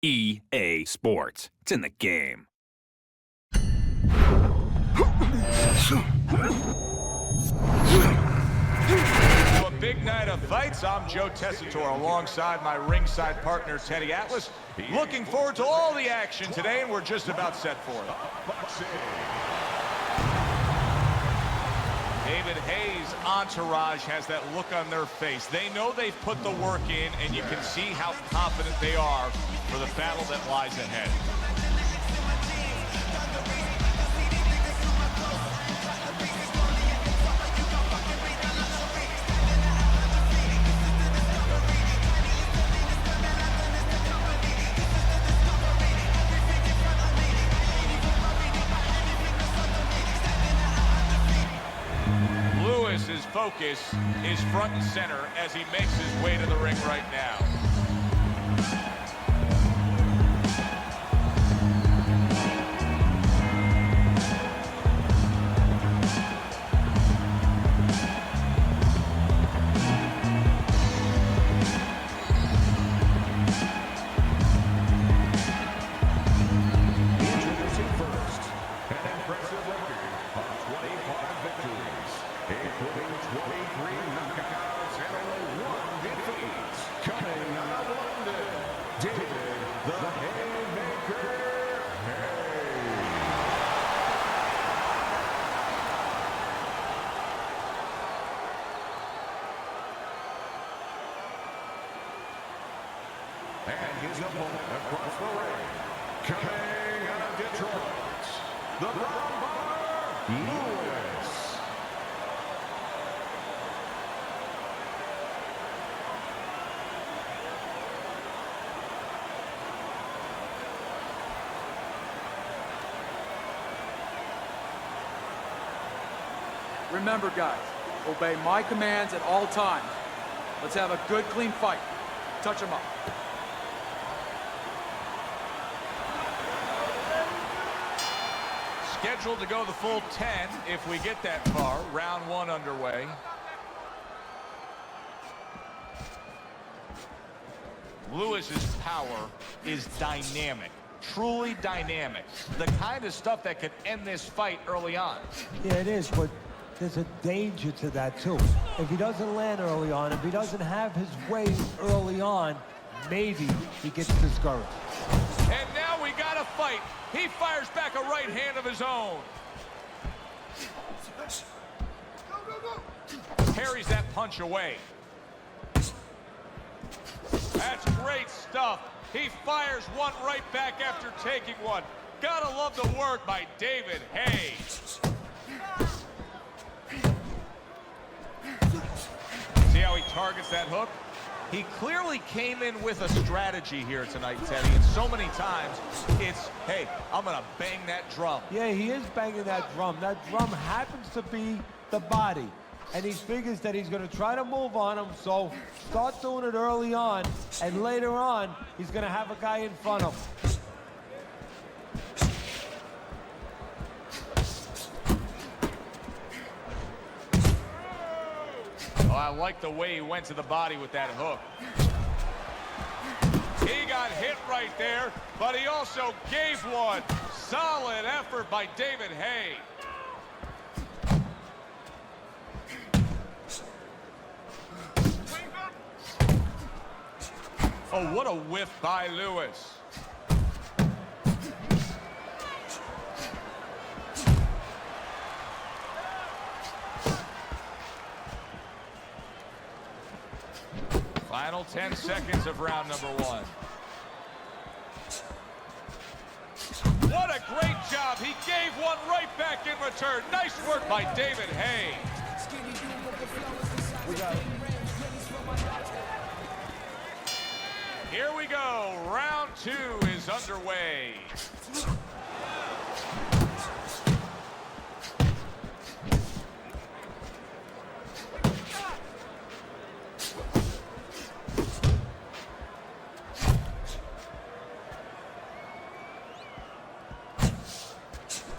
EA Sports. It's in the game. A big night of fights. I'm Joe Tessitore alongside my ringside partner Teddy Atlas. Looking forward to all the action today, and we're just about set for it. David Haye's entourage has that look on their face. They know they've put the work in, and you can see how confident they are for the battle that lies ahead. His focus is front and center as he makes his way to the ring right now. Introducing first, an impressive record of 25 victories, including 23 knockouts and only 1 defeat. Coming out of London, David the Haymaker Haye. And his opponent across the ring, coming out of Detroit, the Brown Bar, Lewis. Remember, guys, obey my commands at all times. Let's have a good, clean fight. Touch him up. Scheduled to go the full 10 if we get that far. Round 1 underway. Lewis's power is dynamic. Truly dynamic. The kind of stuff that could end this fight early on. Yeah, it is, but there's a danger to that, too. If he doesn't land early on, if he doesn't have his way early on, maybe he gets discouraged. And now we got a fight. He fires back a right hand of his own. Parries that punch away. That's great stuff. He fires one right back after taking one. Gotta love the work by David Haye. See how he targets that hook? He clearly came in with a strategy here tonight, Teddy, and so many times it's, hey, I'm gonna bang that drum. Yeah, he is banging that drum. That drum happens to be the body. And he figures that he's going to try to move on him, so start doing it early on, and later on, he's going to have a guy in front of him. Oh, I like the way he went to the body with that hook. He got hit right there, but he also gave one. Solid effort by David Haye. Oh, what a whiff by Lewis. Final 10 seconds of round number 1. What a great job. He gave one right back in return. Nice work by David Haye. We got it. Here we go. Round 2 is underway.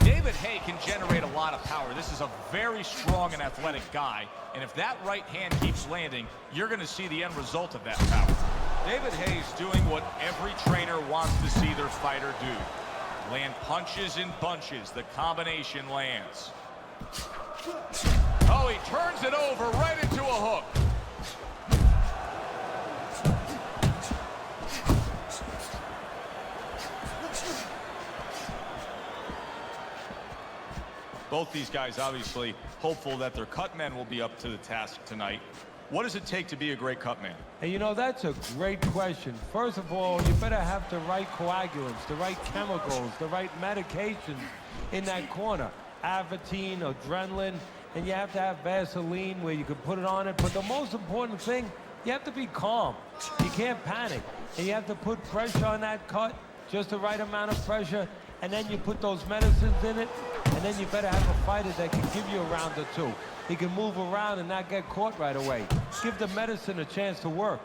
David Haye can generate a lot of power. This is a very strong and athletic guy, and if that right hand keeps landing, you're going to see the end result of that power. David Haye's doing what every trainer wants to see their fighter do. Land punches in bunches. The combination lands. Oh, he turns it over right into a hook. Both these guys obviously hopeful that their cut men will be up to the task tonight. What does it take to be a great cut man? And you know, that's a great question. First of all, you better have the right coagulants, the right chemicals, the right medications in that corner. Avatine, adrenaline, and you have to have Vaseline where you can put it on it. But the most important thing, you have to be calm. You can't panic. And you have to put pressure on that cut, just the right amount of pressure, and then you put those medicines in it, and then you better have a fighter that can give you a round or two. He can move around and not get caught right away. Give the medicine a chance to work.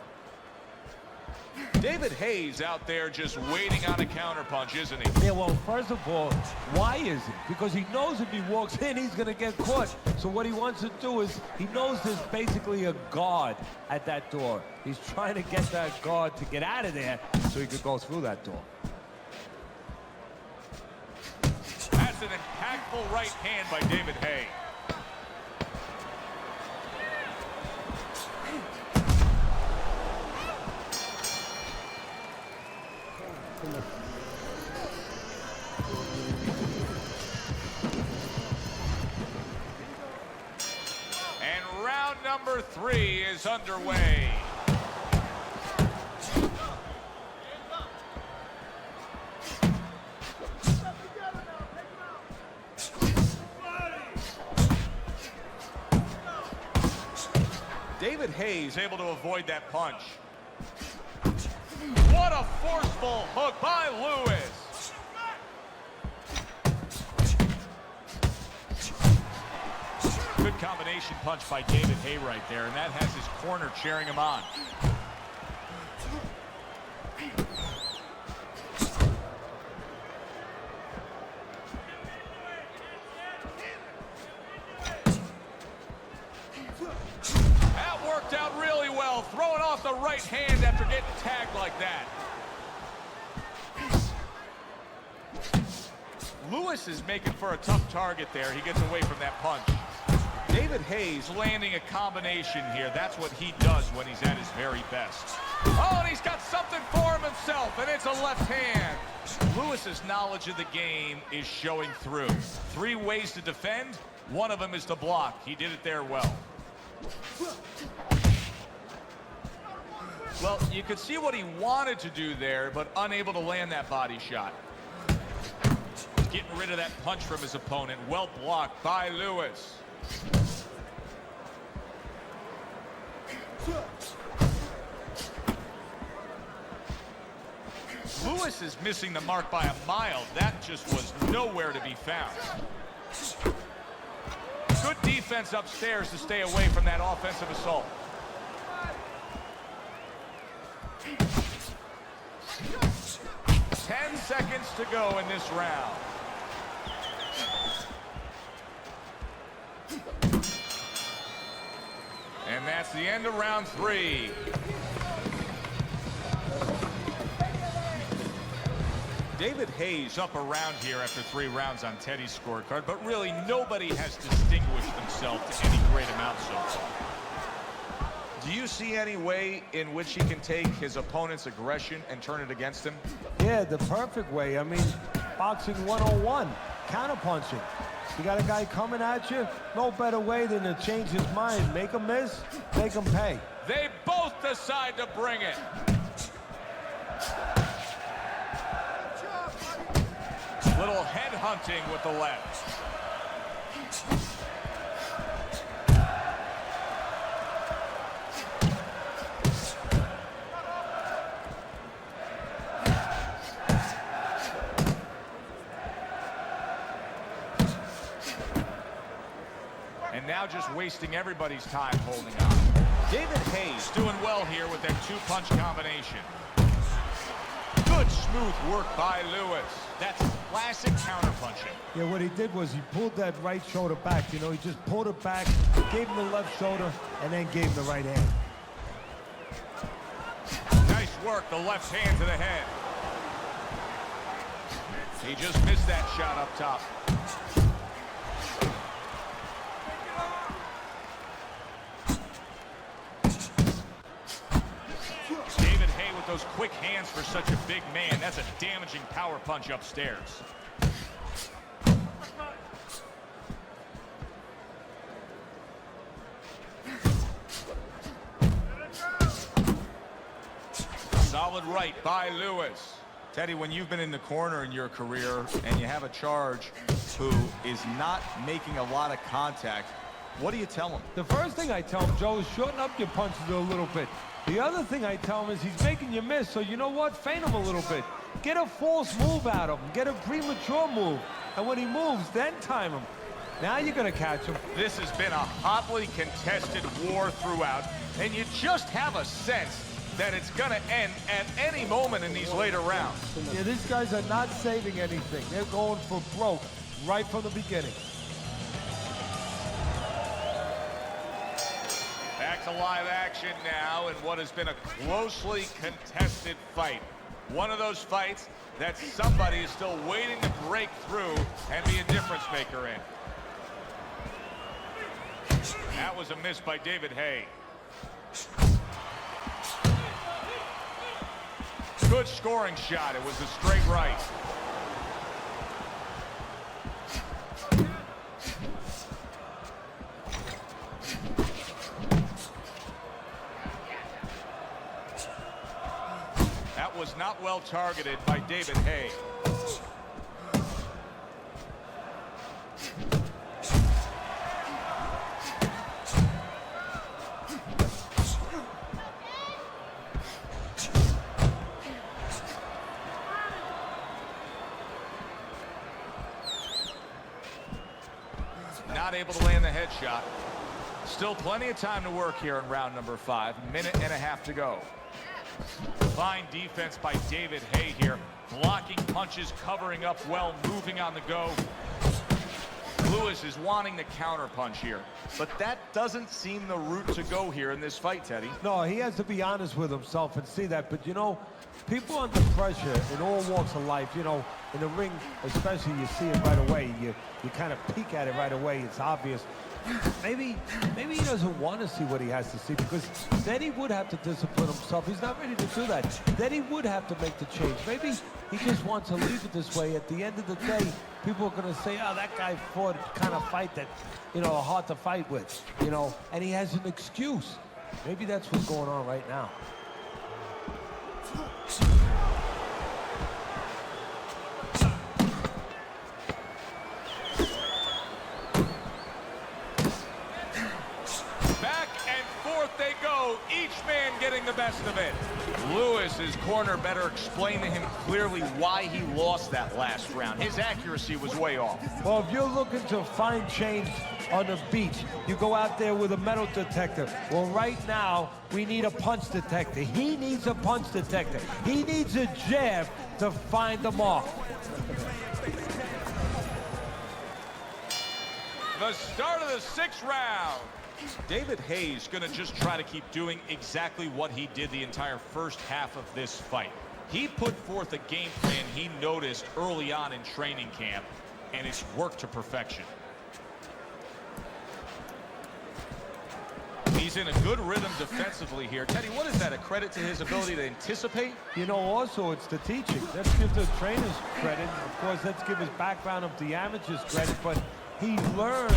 David Haye's out there just waiting on a counterpunch, isn't he? Yeah, well, first of all, why is it? Because he knows if he walks in, he's going to get caught. So what he wants to do is, he knows there's basically a guard at that door. He's trying to get that guard to get out of there so he could go through that door. That's an impactful right hand by David Haye. And round number 3 is underway. David Haye's able to avoid that punch. What a forceful hook by Lewis. Good combination punch by David Haye right there, and that has his corner cheering him on. That worked out really well, throwing off the right hand after getting tagged like that. Lewis is making for a tough target there. He gets away from that punch. David Haye's landing a combination here. That's what he does when he's at his very best. Oh, and he's got something for him himself, and it's a left hand. Lewis's knowledge of the game is showing through. 3 ways to defend. One of them is to block. He did it there well. Well, you could see what he wanted to do there, but unable to land that body shot. Getting rid of that punch from his opponent. Well blocked by Lewis. Lewis is missing the mark by a mile. That just was nowhere to be found. Good defense upstairs to stay away from that offensive assault. Ten seconds to go in this round. And that's the end of round 3. David Haye's up around here after 3 rounds on Teddy's scorecard, but really nobody has distinguished themselves to any great amount so far. Do you see any way in which he can take his opponent's aggression and turn it against him? Yeah, the perfect way. I mean, boxing 101, counterpunching. You got a guy coming at you, no better way than to change his mind. Make him miss, make him pay. They both decide to bring it. Little head hunting with the left. And now just wasting everybody's time holding on. David Haye's doing well here with that 2-punch combination. Good smooth work by Lewis. That's classic counterpunching. Yeah, what he did was he pulled that right shoulder back. You know, he just pulled it back, gave him the left shoulder, and then gave him the right hand. Nice work, the left hand to the head. He just missed that shot up top. David Haye with those quick hands for such a big man. That's a damaging power punch upstairs. Solid right by Lewis. Teddy, when you've been in the corner in your career and you have a charge who is not making a lot of contact, what do you tell him? The first thing I tell him, Joe, is shorten up your punches a little bit. The other thing I tell him is he's making you miss, so you know what? Feint him a little bit. Get a false move out of him. Get a premature move. And when he moves, then time him. Now you're going to catch him. This has been a hotly contested war throughout, and you just have a sense that it's going to end at any moment in these later rounds. Yeah, these guys are not saving anything. They're going for broke right from the beginning. Back to live action now in what has been a closely contested fight. One of those fights that somebody is still waiting to break through and be a difference maker in. That was a miss by David Haye. Good scoring shot. It was a straight right. That was not well targeted by David Haye. Not able to land the headshot. Still plenty of time to work here in round number 5. Minute and a half to go. Fine defense by David Haye here. Blocking punches, covering up well, moving on the go. Lewis is wanting the counter punch here, but that doesn't seem the route to go here in this fight, Teddy. No, he has to be honest with himself and see that. But, you know, people under pressure in all walks of life, you know, in the ring especially, you see it right away. You kind of peek at it right away. It's obvious. Maybe he doesn't want to see what he has to see, because then he would have to discipline himself. He's not ready to do that. Then he would have to make the change. Maybe he just wants to leave it this way. At the end of the day, people are going to say, oh, that guy fought a kind of fight that, you know, hard to fight with, you know, and he has an excuse. Maybe that's what's going on right now. They go, each man getting the best of it. Lewis's corner better explain to him clearly why he lost that last round. His accuracy was way off. Well, if you're looking to find change on the beach, you go out there with a metal detector. Well, right now, we need a punch detector. He needs a punch detector. He needs a jab to find the mark. The start of the 6th round. David Haye's going to just try to keep doing exactly what he did the entire first half of this fight. He put forth a game plan he noticed early on in training camp, and it's worked to perfection. He's in a good rhythm defensively here. Teddy, what is that, a credit to his ability to anticipate? You know, also, it's the teaching. Let's give the trainers credit. Of course, let's give his background of the amateurs credit, but he learned.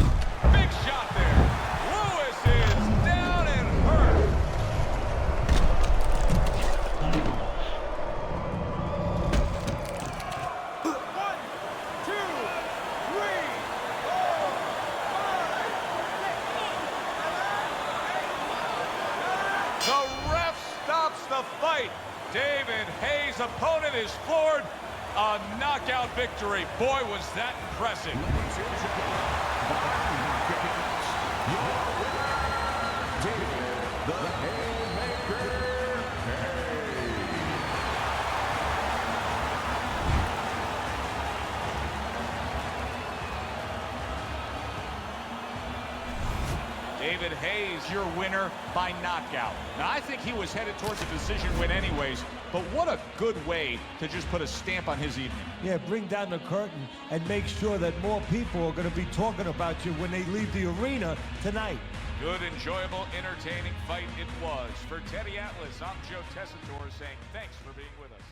Big shot there. Lewis is down and hurt. One, two, three, 4, 5, 6. The ref stops the fight. David Haye's opponent is floored. A knockout victory. Boy, was that impressive. David David Haye, your winner by knockout. Now, I think he was headed towards a decision win anyways, but what a good way to just put a stamp on his evening. Yeah, bring down the curtain and make sure that more people are going to be talking about you when they leave the arena tonight. Good, enjoyable, entertaining fight it was. For Teddy Atlas, I'm Joe Tessitore saying thanks for being with us.